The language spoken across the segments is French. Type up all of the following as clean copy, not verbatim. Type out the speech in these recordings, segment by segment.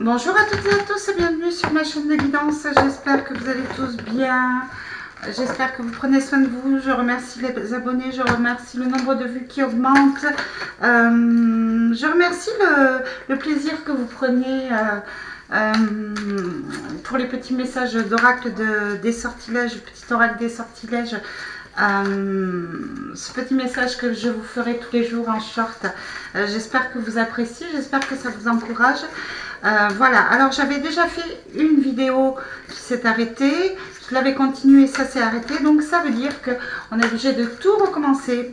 Bonjour à toutes et à tous et bienvenue sur ma chaîne de guidance. J'espère que vous allez tous bien. J'espère que vous prenez soin de vous. Je remercie les abonnés, je remercie le nombre de vues qui augmente. Je remercie le plaisir que vous prenez pour les petits messages d'oracle des sortilèges, petit oracle des sortilèges. Ce petit message que je vous ferai tous les jours en short. J'espère que vous appréciez, j'espère que ça vous encourage. Voilà, alors j'avais déjà fait une vidéo qui s'est arrêtée, je l'avais continuée, ça s'est arrêté, donc ça veut dire qu'on est obligé de tout recommencer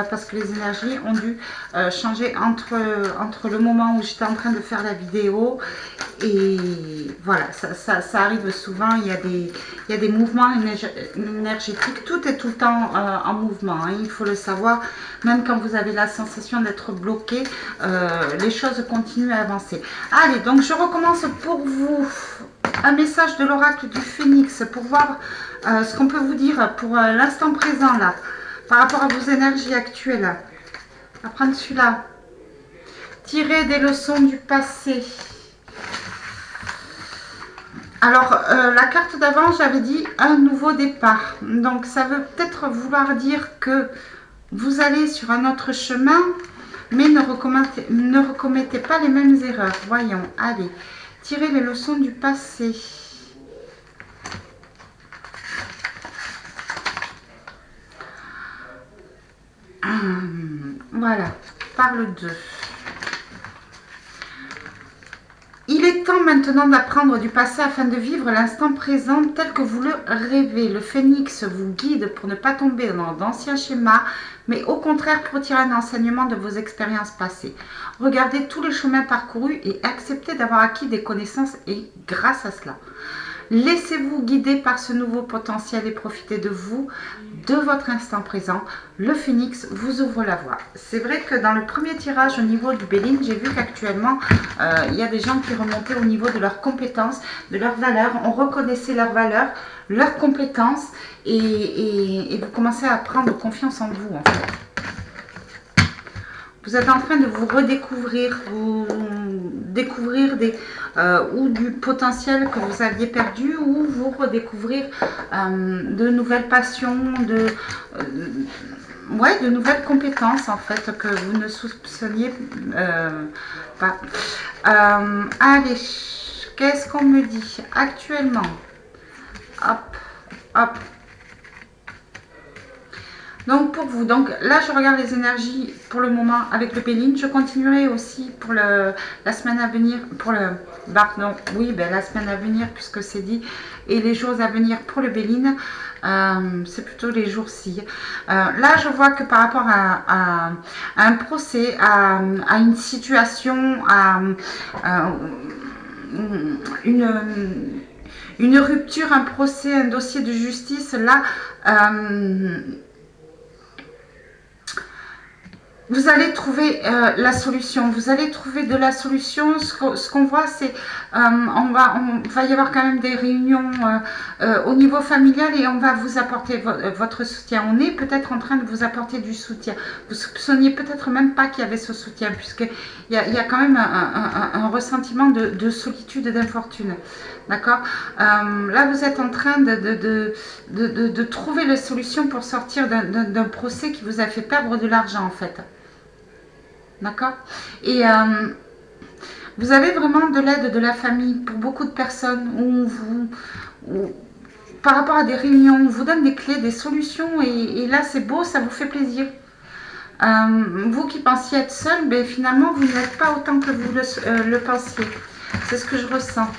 parce que les énergies ont dû changer entre le moment où j'étais en train de faire la vidéo et voilà, ça arrive souvent, il y a des mouvements énergétiques, tout est tout le temps en mouvement, hein, il faut le savoir, même quand vous avez la sensation d'être bloqué, les choses continuent à avancer. Allez, donc je recommence pour vous un message de l'oracle du Phénix pour voir ce qu'on peut vous dire pour l'instant présent là, par rapport à vos énergies actuelles. On va prendre celui-là. Tirer des leçons du passé. Alors, la carte d'avant, j'avais dit un nouveau départ. Donc, ça veut peut-être vouloir dire que vous allez sur un autre chemin, mais ne recommettez pas les mêmes erreurs. Voyons, allez, tirez les leçons du passé. Voilà, parle d'eux. Il est temps maintenant d'apprendre du passé afin de vivre l'instant présent tel que vous le rêvez. Le phénix vous guide pour ne pas tomber dans d'anciens schémas, mais au contraire pour tirer un enseignement de vos expériences passées. Regardez tous les chemins parcourus et acceptez d'avoir acquis des connaissances et grâce à cela. Laissez-vous guider par ce nouveau potentiel et profitez de vous, de votre instant présent. Le phénix vous ouvre la voie. C'est vrai que dans le premier tirage au niveau du Béline, j'ai vu qu'actuellement, il y a des gens qui remontaient au niveau de leurs compétences, de leurs valeurs. On reconnaissait leurs valeurs, leurs compétences et vous commencez à prendre confiance en vous en fait. Vous êtes en train de vous redécouvrir, vous découvrir ou du potentiel que vous aviez perdu, ou vous redécouvrir de nouvelles passions, de nouvelles compétences en fait que vous ne soupçonniez pas. Allez, qu'est-ce qu'on me dit actuellement? Hop, hop. Donc pour vous, donc là je regarde les énergies pour le moment avec le Béline. Je continuerai aussi pour la semaine à venir, la semaine à venir puisque c'est dit, et les jours à venir pour le Béline. C'est plutôt les jours-ci. Là je vois que par rapport à un procès, à une situation, à une rupture, un procès, un dossier de justice, là vous allez trouver la solution. Vous allez trouver de la solution. Ce qu'on voit, c'est on va y avoir quand même des réunions au niveau familial et on va vous apporter votre soutien. On est peut-être en train de vous apporter du soutien. Vous soupçonniez peut-être même pas qu'il y avait ce soutien, puisqu'il y a quand même un ressentiment de solitude et d'infortune. D'accord. Là, vous êtes en train de trouver la solution pour sortir d'un procès qui vous a fait perdre de l'argent, en fait. D'accord. Et vous avez vraiment de l'aide de la famille pour beaucoup de personnes par rapport à des réunions, on vous donne des clés, des solutions et là c'est beau, ça vous fait plaisir. Vous qui pensiez être seul, ben, finalement vous n'êtes pas autant que vous le pensiez. C'est ce que je ressens.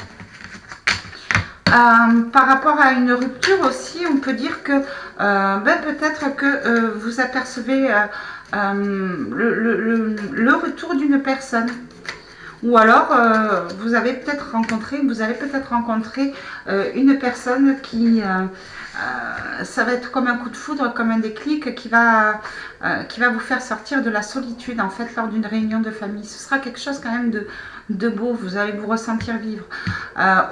Par rapport à une rupture aussi, on peut dire que peut-être que vous apercevez le retour d'une personne. Ou alors, vous allez peut-être rencontrer une personne qui, ça va être comme un coup de foudre, comme un déclic qui va vous faire sortir de la solitude en fait lors d'une réunion de famille. Ce sera quelque chose quand même de beau, vous allez vous ressentir vivre.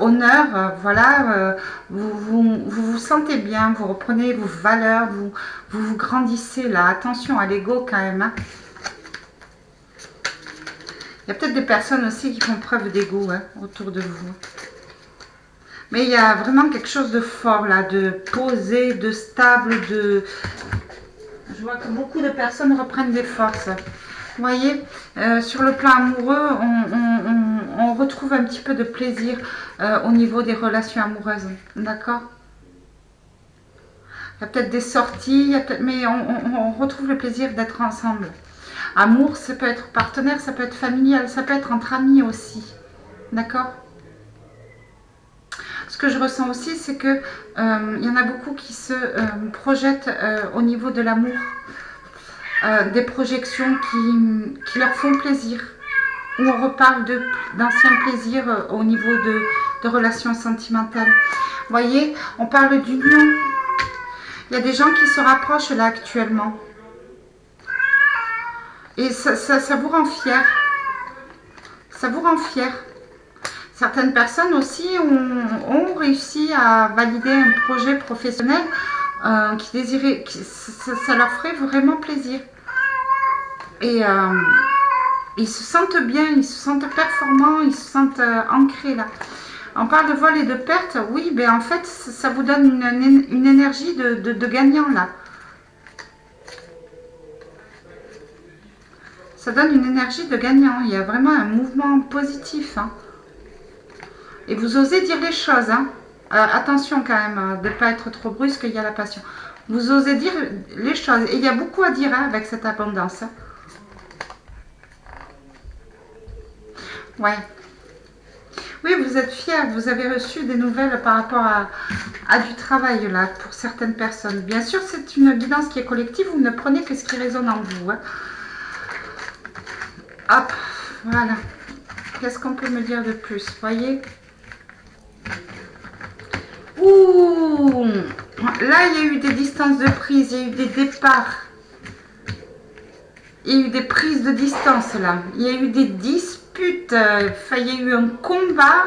Honneur, voilà, vous sentez bien, vous reprenez vos valeurs, vous grandissez là. Attention à l'ego quand même. Hein. y a peut-être des personnes aussi qui font preuve d'ego hein, autour de vous. Mais il y a vraiment quelque chose de fort là, de posé, de stable, de... Je vois que beaucoup de personnes reprennent des forces. Vous voyez, sur le plan amoureux, on retrouve un petit peu de plaisir au niveau des relations amoureuses. D'accord? Il y a peut-être des sorties, mais on retrouve le plaisir d'être ensemble. Amour, ça peut être partenaire, ça peut être familial, ça peut être entre amis aussi. D'accord? Ce que je ressens aussi, c'est que il y en a beaucoup qui se projettent au niveau de l'amour. Des projections qui leur font plaisir. Où on reparle d'anciens plaisirs au niveau de relations sentimentales. Vous voyez, on parle d'union. Il y a des gens qui se rapprochent là actuellement. Et ça vous rend fier. Ça vous rend fier. Certaines personnes aussi ont réussi à valider un projet professionnel qui désiraient, ça leur ferait vraiment plaisir. Et ils se sentent bien, ils se sentent performants, ils se sentent ancrés là. On parle de vol et de perte, oui, ben en fait, ça vous donne une énergie de gagnant là. Ça donne une énergie de gagnant, il y a vraiment un mouvement positif. Hein. Et vous osez dire les choses, hein. Attention quand même, de ne pas être trop brusque, il y a la passion. Vous osez dire les choses, et il y a beaucoup à dire hein, avec cette abondance. Hein. Ouais. Oui, vous êtes fiers, vous avez reçu des nouvelles par rapport à du travail là, pour certaines personnes. Bien sûr, c'est une guidance qui est collective, vous ne prenez que ce qui résonne en vous. Hein. Hop, voilà. Qu'est-ce qu'on peut me dire de plus? Voyez? Ouh! Là, il y a eu des distances de prise, il y a eu des départs. Il y a eu des prises de distance là. Il y a eu des disputes. Il y a eu un combat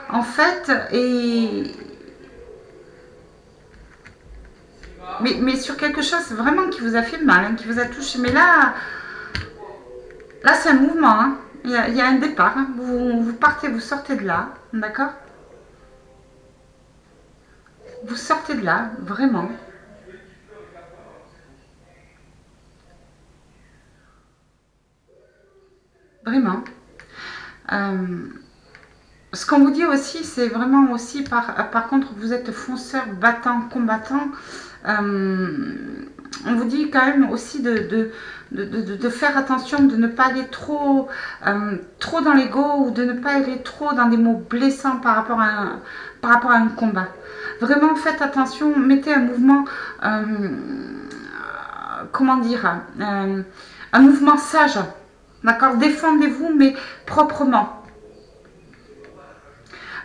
en fait. Et... Mais sur quelque chose vraiment qui vous a fait mal, hein, qui vous a touché. Mais là c'est un mouvement. Hein. Il y a un départ. Hein. Vous partez, vous sortez de là. D'accord? Vous sortez de là, vraiment. Vraiment. Ce qu'on vous dit aussi, c'est vraiment aussi, par contre, vous êtes fonceur, battant, combattant. On vous dit quand même aussi de faire attention, de ne pas aller trop dans l'ego ou de ne pas aller trop dans des mots blessants par rapport à un combat. Vraiment, faites attention, mettez un mouvement, comment dire, un mouvement sage, d'accord? Défendez-vous, mais proprement.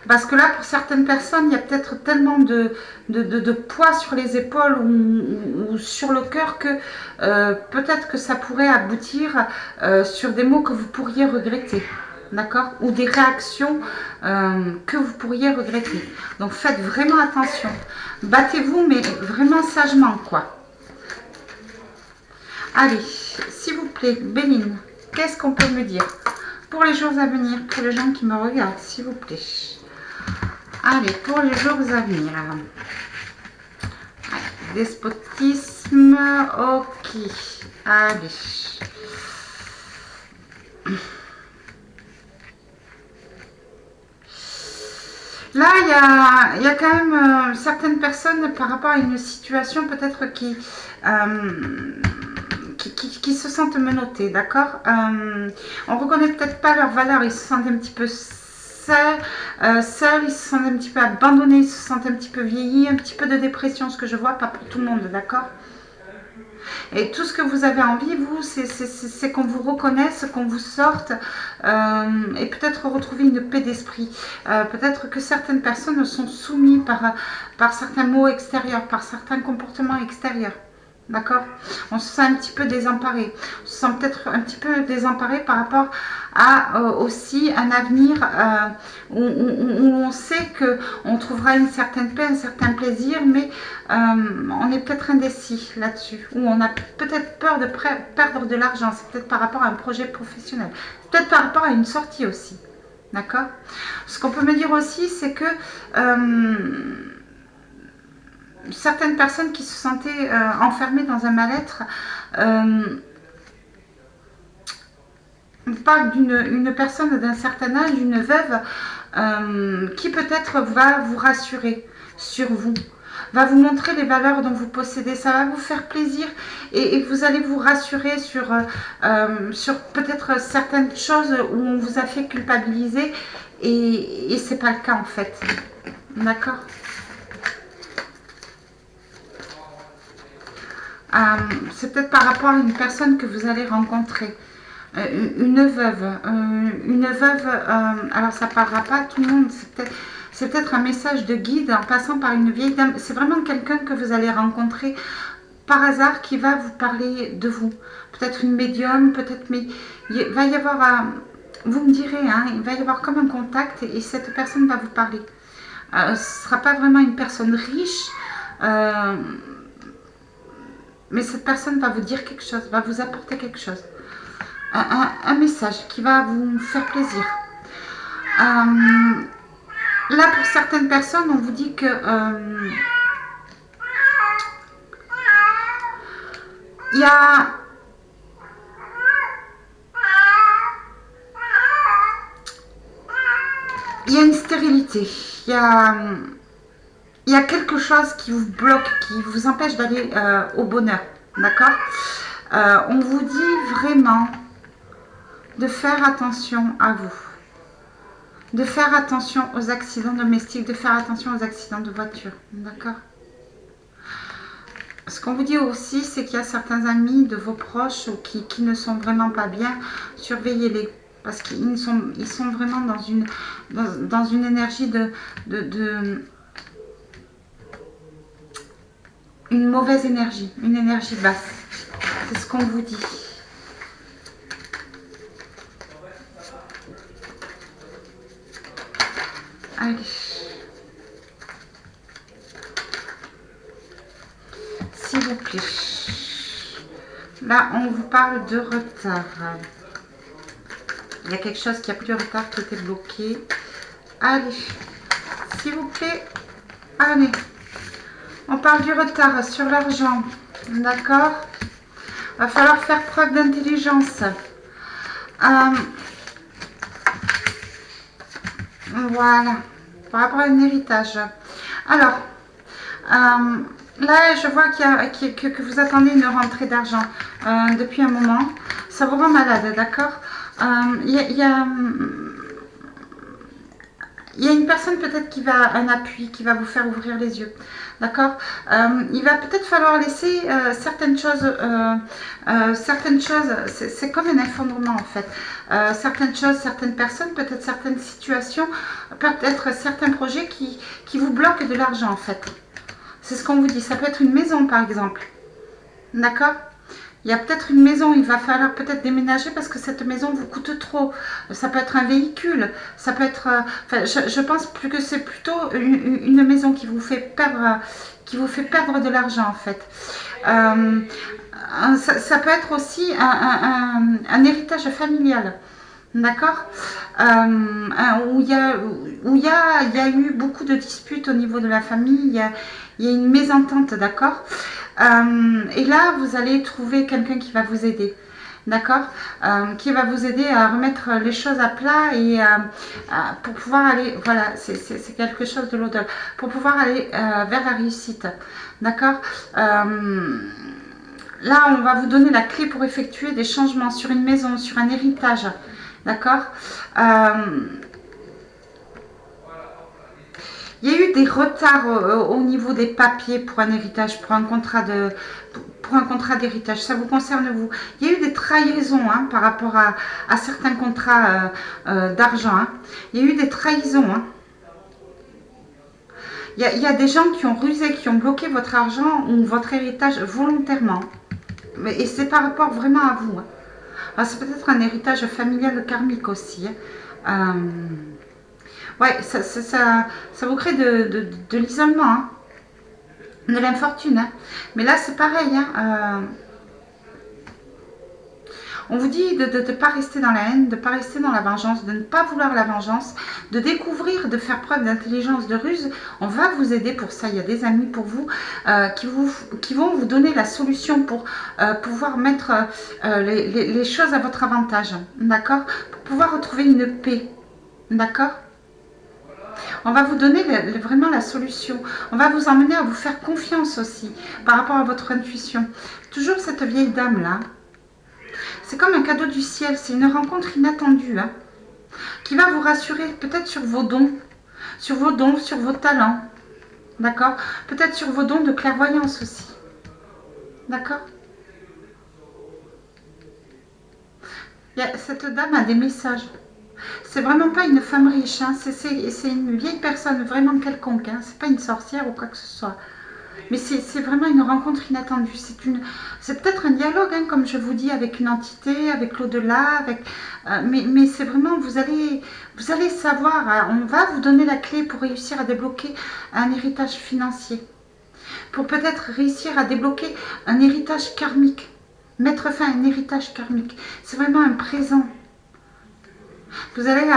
Parce que là, pour certaines personnes, il y a peut-être tellement de poids sur les épaules ou sur le cœur que peut-être que ça pourrait aboutir sur des mots que vous pourriez regretter. D'accord? Ou des réactions que vous pourriez regretter. Donc faites vraiment attention. Battez-vous, mais vraiment sagement, quoi. Allez, s'il vous plaît, Béline, qu'est-ce qu'on peut me dire pour les jours à venir, pour les gens qui me regardent, s'il vous plaît. Allez, pour les jours à venir. Allez, despotisme, ok. Allez. Là, il y a quand même certaines personnes par rapport à une situation peut-être qui se sentent menottées, d'accord? On reconnaît peut-être pas leur valeur, ils se sentent un petit peu seuls, ils se sentent un petit peu abandonnés, ils se sentent un petit peu vieillis, un petit peu de dépression, ce que je vois, pas pour tout le monde, d'accord? Et tout ce que vous avez envie, vous, c'est qu'on vous reconnaisse, qu'on vous sorte et peut-être retrouver une paix d'esprit. Peut-être que certaines personnes sont soumises par certains mots extérieurs, par certains comportements extérieurs. D'accord? On se sent un petit peu désemparé. On se sent peut-être un petit peu désemparé par rapport à aussi un avenir où on sait qu'on trouvera une certaine paix, un certain plaisir, mais on est peut-être indécis là-dessus. Ou on a peut-être peur de perdre de l'argent. C'est peut-être par rapport à un projet professionnel. C'est peut-être par rapport à une sortie aussi. D'accord? Ce qu'on peut me dire aussi, c'est que certaines personnes qui se sentaient enfermées dans un mal-être, on parle d'une personne d'un certain âge, une veuve, qui peut-être va vous rassurer sur vous, va vous montrer les valeurs dont vous possédez, ça va vous faire plaisir et vous allez vous rassurer sur peut-être certaines choses où on vous a fait culpabiliser et c'est pas le cas en fait. D'accord? C'est peut-être par rapport à une personne que vous allez rencontrer. Une veuve. Alors ça ne parlera pas à tout le monde. C'est peut-être un message de guide en passant par une vieille dame. C'est vraiment quelqu'un que vous allez rencontrer par hasard qui va vous parler de vous. Peut-être une médium, peut-être... Mais il va y avoir... vous me direz, hein, il va y avoir comme un contact et cette personne va vous parler. Ce ne sera pas vraiment une personne riche... mais cette personne va vous dire quelque chose, va vous apporter quelque chose. Un message qui va vous faire plaisir. Là, pour certaines personnes, on vous dit que il y a une stérilité. Il y a quelque chose qui vous bloque, qui vous empêche d'aller au bonheur. D'accord? On vous dit vraiment de faire attention à vous. De faire attention aux accidents domestiques, de faire attention aux accidents de voiture. D'accord? Ce qu'on vous dit aussi, c'est qu'il y a certains amis de vos proches qui ne sont vraiment pas bien. Surveillez-les. Parce qu'ils sont vraiment dans une énergie une mauvaise énergie, une énergie basse. C'est ce qu'on vous dit. Allez. S'il vous plaît. Là, on vous parle de retard. Il y a quelque chose qui a pris du retard, qui était bloqué. Allez. S'il vous plaît. Allez. On parle du retard sur l'argent. D'accord? Va falloir faire preuve d'intelligence. Voilà. Par rapport à un héritage. Alors, là, je vois que vous attendez une rentrée d'argent depuis un moment. Ça vous rend malade, d'accord? Il y a une personne peut-être qui va, un appui, qui va vous faire ouvrir les yeux. D'accord? Il va peut-être falloir laisser certaines choses, c'est comme un effondrement en fait. Certaines choses, certaines personnes, peut-être certaines situations, peut-être certains projets qui vous bloquent de l'argent en fait. C'est ce qu'on vous dit. Ça peut être une maison par exemple. D'accord? Il y a peut-être une maison, il va falloir peut-être déménager parce que cette maison vous coûte trop. Ça peut être un véhicule, ça peut être... enfin, je pense plus que c'est plutôt une maison qui vous fait perdre de l'argent en fait. Ça peut être aussi un héritage familial. D'accord? Où il y a eu beaucoup de disputes au niveau de la famille, il y a une mésentente, d'accord? Et là, vous allez trouver quelqu'un qui va vous aider, d'accord? Qui va vous aider à remettre les choses à plat et pour pouvoir aller, voilà, c'est quelque chose de l'au-delà, pour pouvoir aller vers la réussite, d'accord? Là, on va vous donner la clé pour effectuer des changements sur une maison, sur un héritage, d'accord? Il y a eu des retards au niveau des papiers pour un héritage, pour un contrat d'héritage. Ça vous concerne vous. Il y a eu des trahisons hein, par rapport à certains contrats d'argent. Hein. Il y a eu des trahisons. Hein. Il y a des gens qui ont rusé, qui ont bloqué votre argent ou votre héritage volontairement. Et c'est par rapport vraiment à vous. Hein. C'est peut-être un héritage familial karmique aussi. Hein. Ouais, ça vous crée de l'isolement, hein, de l'infortune. Hein. Mais là, c'est pareil. Hein, on vous dit de ne pas rester dans la haine, de ne pas rester dans la vengeance, de ne pas vouloir la vengeance, de découvrir, de faire preuve d'intelligence, de ruse. On va vous aider pour ça. Il y a des amis pour vous qui vont vous donner la solution pour pouvoir mettre les choses à votre avantage. D'accord? Pour pouvoir retrouver une paix. D'accord? On va vous donner vraiment la solution. On va vous emmener à vous faire confiance aussi par rapport à votre intuition. Toujours cette vieille dame là. C'est comme un cadeau du ciel, c'est une rencontre inattendue, hein, qui va vous rassurer peut-être sur vos dons, sur vos talents, d'accord? Peut-être sur vos dons de clairvoyance aussi, d'accord? Cette dame a des messages. C'est vraiment pas une femme riche, hein, c'est une vieille personne vraiment quelconque, hein, c'est pas une sorcière ou quoi que ce soit. Mais c'est vraiment une rencontre inattendue. C'est peut-être un dialogue, hein, comme je vous dis, avec une entité, avec l'au-delà. Mais c'est vraiment, vous allez savoir, hein, on va vous donner la clé pour réussir à débloquer un héritage financier. Pour peut-être réussir à débloquer un héritage karmique. Mettre fin à un héritage karmique. C'est vraiment un présent. Vous allez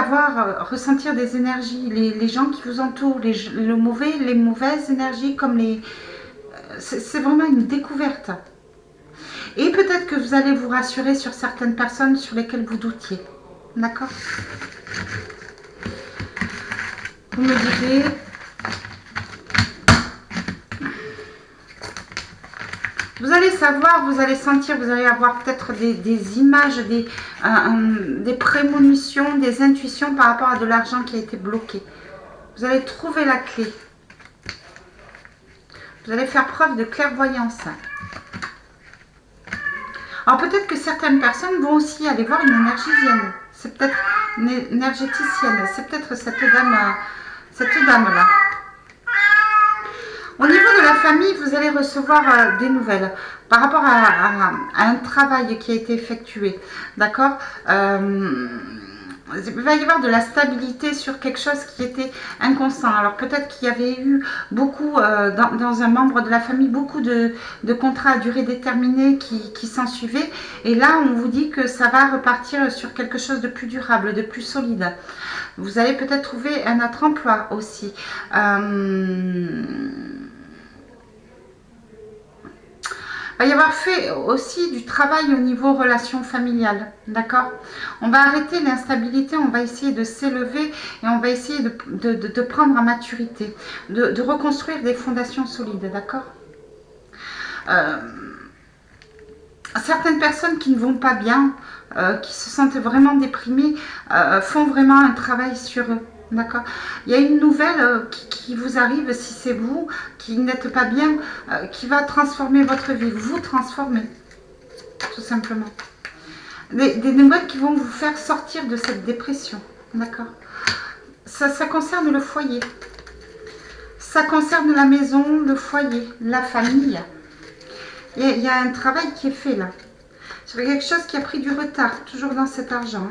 ressentir des énergies, les gens qui vous entourent, les mauvaises énergies comme les... C'est vraiment une découverte. Et peut-être que vous allez vous rassurer sur certaines personnes sur lesquelles vous doutiez. D'accord? Vous me direz... Vous allez savoir, vous allez sentir, vous allez avoir peut-être des images, des prémonitions, des intuitions par rapport à de l'argent qui a été bloqué. Vous allez trouver la clé. Vous allez faire preuve de clairvoyance. Alors peut-être que certaines personnes vont aussi aller voir une énergéticienne. C'est peut-être une énergéticienne. C'est peut-être cette dame-là. Au niveau de la famille, vous allez recevoir des nouvelles par rapport à un travail qui a été effectué. D'accord? Il va y avoir de la stabilité sur quelque chose qui était inconstant. Alors peut-être qu'il y avait eu beaucoup, dans un membre de la famille, beaucoup de contrats à durée déterminée qui s'en suivaient. Et là, on vous dit que ça va repartir sur quelque chose de plus durable, de plus solide. Vous allez peut-être trouver un autre emploi aussi. Il va y avoir fait aussi du travail au niveau relations familiales, d'accord? On va arrêter l'instabilité, on va essayer de s'élever et on va essayer de prendre en maturité, de reconstruire des fondations solides, d'accord? Certaines personnes qui ne vont pas bien, qui se sentent vraiment déprimées, font vraiment un travail sur eux. D'accord. Il y a une nouvelle qui vous arrive, si c'est vous qui n'êtes pas bien, qui va transformer votre vie, vous transformer, tout simplement. Des nouvelles qui vont vous faire sortir de cette dépression. D'accord. Ça concerne le foyer. Ça concerne la maison, le foyer, la famille. Il y a un travail qui est fait là. Sur quelque chose qui a pris du retard, toujours dans cet argent.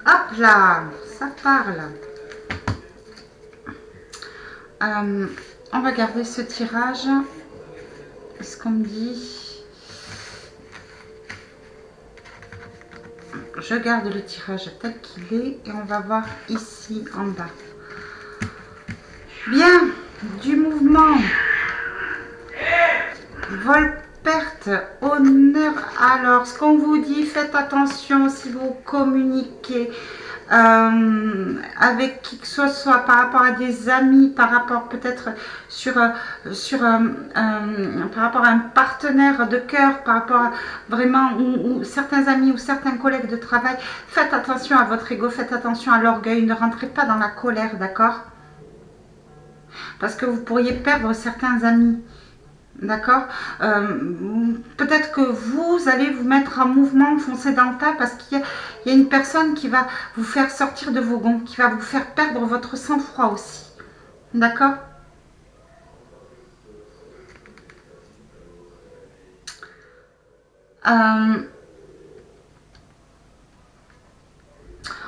Hop là, ça parle. On va garder ce tirage. Ce qu'on me dit. Je garde le tirage tel qu'il est et on va voir ici en bas. Bien, du mouvement. Vol, perte, honneur. Alors, ce qu'on vous dit, faites attention si vous communiquez avec qui que ce soit, par rapport à des amis, par rapport peut-être par rapport à un partenaire de cœur, par rapport à vraiment ou certains amis ou certains collègues de travail. Faites attention à votre ego, faites attention à l'orgueil, ne rentrez pas dans la colère, d'accord? Parce que vous pourriez perdre certains amis. D'accord. Peut-être que vous allez vous mettre en mouvement, foncer dans le tas, parce qu'il y a une personne qui va vous faire sortir de vos gonds, qui va vous faire perdre votre sang-froid aussi. D'accord.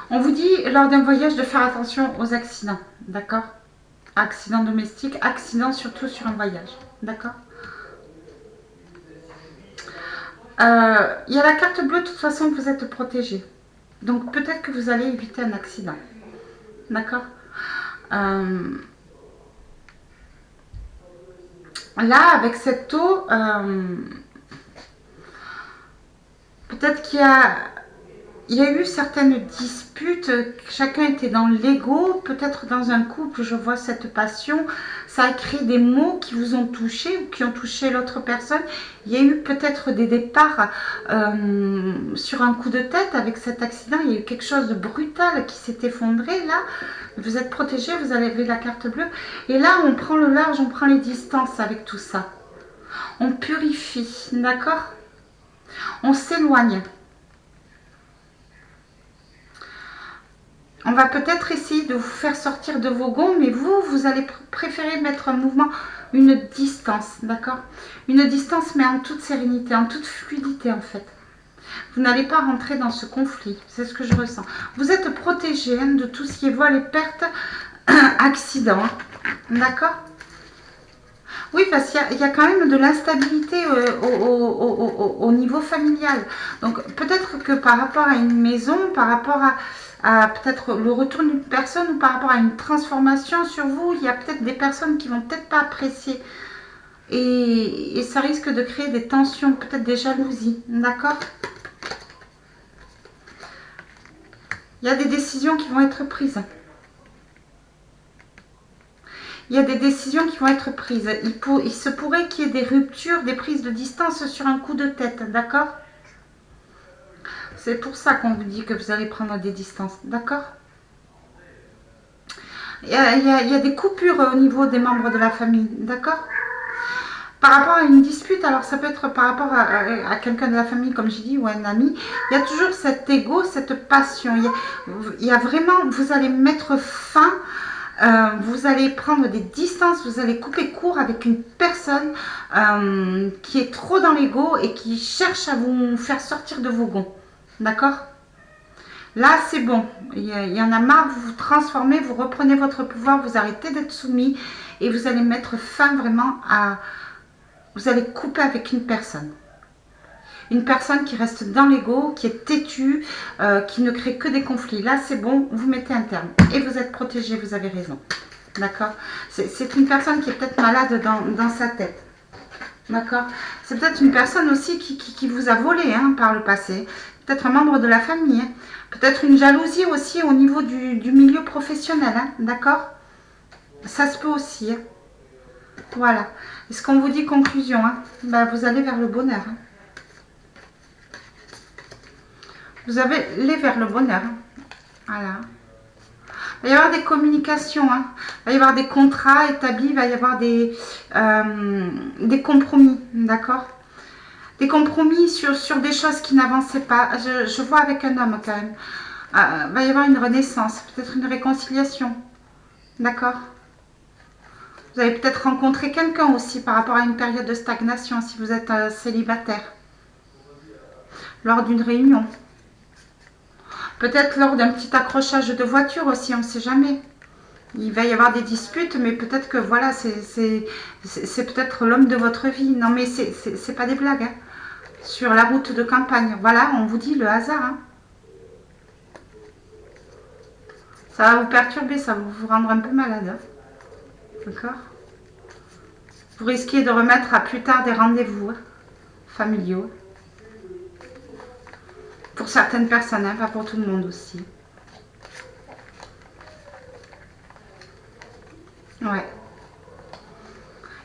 On vous dit lors d'un voyage de faire attention aux accidents. D'accord. Accidents domestiques, accidents surtout sur un voyage. D'accord. Il y a la carte bleue, de toute façon, vous êtes protégé. Donc peut-être que vous allez éviter un accident. D'accord. Là, avec cette eau, peut-être qu'il y a eu certaines disputes, chacun était dans l'ego, peut-être dans un couple, je vois cette passion, ça a créé des mots qui vous ont touché ou qui ont touché l'autre personne. Il y a eu peut-être des départs sur un coup de tête avec cet accident, il y a eu quelque chose de brutal qui s'est effondré là. Vous êtes protégé, vous avez la carte bleue. Et là, on prend le large, on prend les distances avec tout ça. On purifie, d'accord? On s'éloigne. On va peut-être essayer de vous faire sortir de vos gonds, mais vous allez préférer mettre en mouvement une distance, d'accord? Une distance, mais en toute sérénité, en toute fluidité, en fait. Vous n'allez pas rentrer dans ce conflit, c'est ce que je ressens. Vous êtes protégé de tout ce qui est vol et perte, accident, d'accord? Oui, parce qu'il y a quand même de l'instabilité au niveau familial. Donc peut-être que par rapport à une maison, par rapport à peut-être le retour d'une personne ou par rapport à une transformation sur vous, il y a peut-être des personnes qui vont peut-être pas apprécier. Et ça risque de créer des tensions, peut-être des jalousies, d'accord? Il y a des décisions qui vont être prises. Il y a des décisions qui vont être prises. Il se pourrait qu'il y ait des ruptures, des prises de distance sur un coup de tête, d'accord? C'est pour ça qu'on vous dit que vous allez prendre des distances, d'accord? Il y a des coupures au niveau des membres de la famille, d'accord? Par rapport à une dispute, alors ça peut être par rapport à quelqu'un de la famille, comme j'ai dit, ou à un ami, il y a toujours cet ego, cette passion. Il y a vraiment, vous allez mettre fin, vous allez prendre des distances, vous allez couper court avec une personne qui est trop dans l'ego et qui cherche à vous faire sortir de vos gonds. D'accord? Là, c'est bon. Il y en a marre, vous vous transformez, vous reprenez votre pouvoir, vous arrêtez d'être soumis et vous allez mettre fin vraiment à... Vous allez couper avec une personne. Une personne qui reste dans l'ego, qui est têtue, qui ne crée que des conflits. Là, c'est bon, vous mettez un terme. Et vous êtes protégé, vous avez raison. D'accord? C'est une personne qui est peut-être malade dans sa tête. D'accord? C'est peut-être une personne aussi qui vous a volé par le passé. Peut-être un membre de la famille. Hein. Peut-être une jalousie aussi au niveau du milieu professionnel. Hein. D'accord? Ça se peut aussi. Hein. Voilà. Est-ce qu'on vous dit conclusion? Ben, vous allez vers le bonheur. Vous allez vers le bonheur. Voilà. Il va y avoir des communications. Il va y avoir des contrats établis. Il va y avoir des compromis. D'accord? Des compromis sur des choses qui n'avançaient pas. Je vois avec un homme quand même. Il va y avoir une renaissance. Peut-être une réconciliation. D'accord? Vous allez peut-être rencontrer quelqu'un aussi par rapport à une période de stagnation si vous êtes célibataire. Lors d'une réunion. Peut-être lors d'un petit accrochage de voiture aussi, on ne sait jamais. Il va y avoir des disputes, mais peut-être que voilà, c'est peut-être l'homme de votre vie. Non, mais c'est pas des blagues. Hein. Sur la route de campagne. Voilà, on vous dit le hasard. Hein. Ça va vous perturber, ça va vous rendre un peu malade. Hein. D'accord? Vous risquez de remettre à plus tard des rendez-vous familiaux. Pour certaines personnes, pas pour tout le monde aussi. Ouais.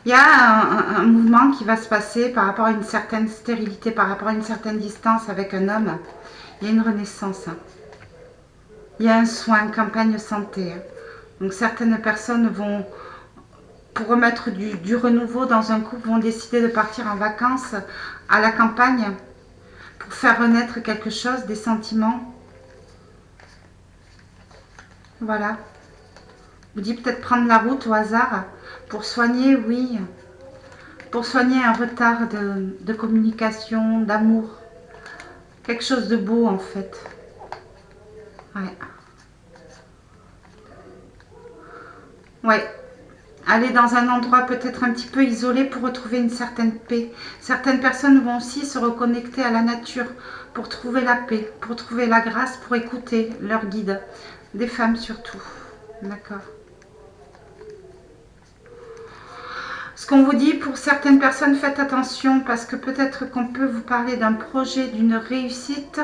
Il y a un mouvement qui va se passer par rapport à une certaine stérilité, par rapport à une certaine distance avec un homme. Il y a une renaissance. Il y a un soin, campagne santé. Donc certaines personnes vont pour remettre du renouveau dans un couple, vont décider de partir en vacances à la campagne pour faire renaître quelque chose, des sentiments. Voilà. Vous dites peut-être prendre la route au hasard pour soigner, oui. Pour soigner un retard de communication, d'amour. Quelque chose de beau en fait. Ouais. Ouais. Aller dans un endroit peut-être un petit peu isolé pour retrouver une certaine paix. Certaines personnes vont aussi se reconnecter à la nature pour trouver la paix, pour trouver la grâce, pour écouter leur guide. Des femmes surtout. D'accord. Ce qu'on vous dit, pour certaines personnes, faites attention parce que peut-être qu'on peut vous parler d'un projet, d'une réussite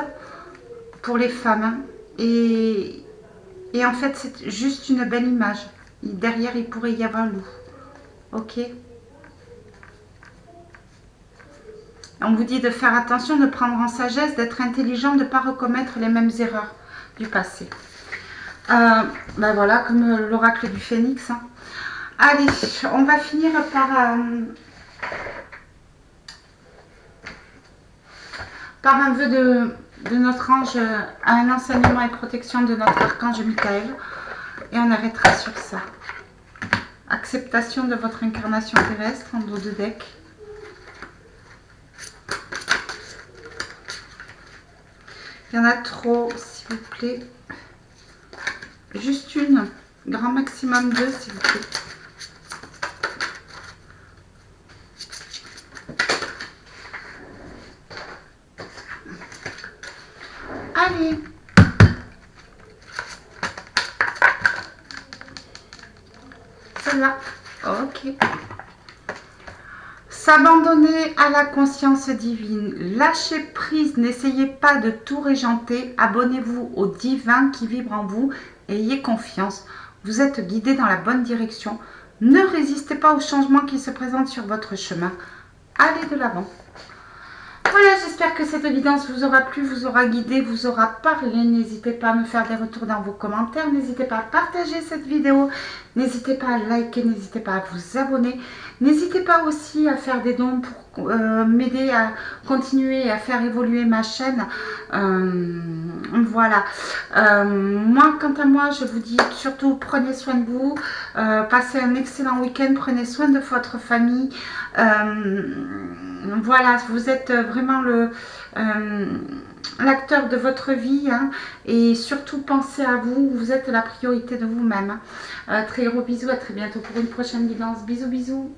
pour les femmes. Hein. Et en fait, c'est juste une belle image. Derrière, il pourrait y avoir un loup. Ok. On vous dit de faire attention, de prendre en sagesse, d'être intelligent, de ne pas recommettre les mêmes erreurs du passé. Ben voilà, comme l'oracle du phénix. Hein. Allez, on va finir par un vœu de notre ange, un enseignement et protection de notre archange Michael. Et on arrêtera sur ça. Acceptation de votre incarnation terrestre en dos de deck. Il y en a trop, s'il vous plaît. Juste une. Grand maximum deux, s'il vous plaît. Allez. Celle-là. Ok. S'abandonner à la conscience divine. Lâchez prise. N'essayez pas de tout régenter. Abonnez-vous au divin qui vibre en vous. Ayez confiance. Vous êtes guidé dans la bonne direction. Ne résistez pas aux changements qui se présentent sur votre chemin. Allez de l'avant. Voilà, j'espère que cette évidence vous aura plu, vous aura guidé, vous aura parlé. N'hésitez pas à me faire des retours dans vos commentaires. N'hésitez pas à partager cette vidéo. N'hésitez pas à liker, n'hésitez pas à vous abonner. N'hésitez pas aussi à faire des dons pour m'aider à continuer à faire évoluer ma chaîne. Voilà. Moi, quant à moi, je vous dis surtout prenez soin de vous. Passez un excellent week-end. Prenez soin de votre famille. Voilà, vous êtes vraiment l'acteur de votre vie. Hein, et surtout, pensez à vous. Vous êtes la priorité de vous-même. Hein. Très gros bisous. À très bientôt pour une prochaine guidance. Bisous, bisous.